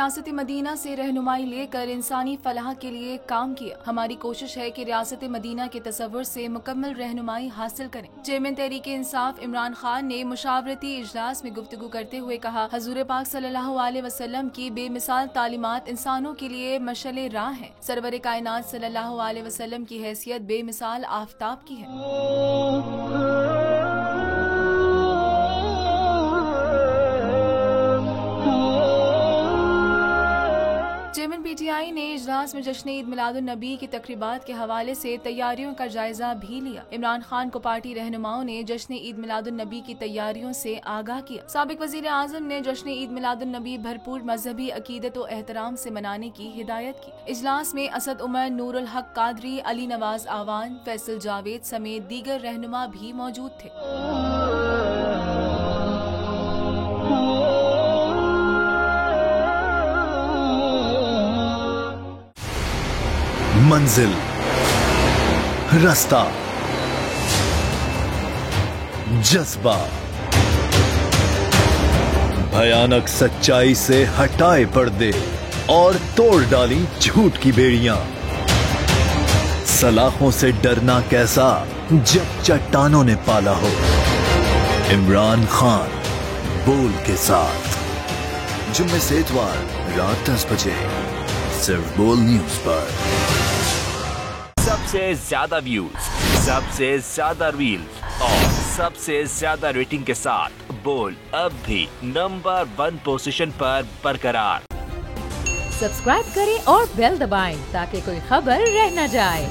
रियासत मदीना से रहनुमाई लेकर इंसानी फलाह के लिए काम किया। हमारी कोशिश है कि रियासत मदीना के तसव्वुर से मुकम्मल रहनुमाई हासिल करें। चेयरमैन तहरीक इंसाफ इमरान खान ने मुशावरती इजलास में गुफ्तगू करते हुए कहा, हजूर पाक सल्लल्लाहु अलैहि वसल्लम की बेमिसाल तालीमात इंसानों के लिए मशअल राह है। सरवर कायनात सल्लल्लाहु अलैहि वसल्लम की हैसियत बेमिसाल आफताब की है। चेयरमैन PTI ने इजलास में जश्न ईद मिलादुन नबी की तकरीबात के हवाले से तैयारियों का जायजा भी लिया। इमरान खान को पार्टी रहनुमाओं ने जश्न ईद मिलादुन नबी की तैयारियों से आगाह किया। साबिक वजीर आजम ने जश्न ईद मिलादुन नबी भरपूर मजहबी अकीदत और एहतराम से मनाने की हिदायत की। इजलास में असद उमर, नूरुल हक कादरी, अली नवाज आवान, फैसल जावेद समेत दीगर रहनुमा भी मौजूद थे। मंजिल, रास्ता, जज्बा, भयानक सच्चाई से हटाए पर्दे और तोड़ डाली झूठ की बेड़ियां। सलाखों से डरना कैसा जब चट्टानों ने पाला हो। इमरान खान बोल के साथ जुम्मे से इतवार रात 10 बजे सिर्फ बोल न्यूज पर। सबसे ज्यादा व्यूज, सबसे ज्यादा रील्स और सबसे ज्यादा रेटिंग के साथ बोल अब भी नंबर 1 पोजीशन पर बरकरार। सब्सक्राइब करें और बेल दबाएं ताकि कोई खबर रह न जाए।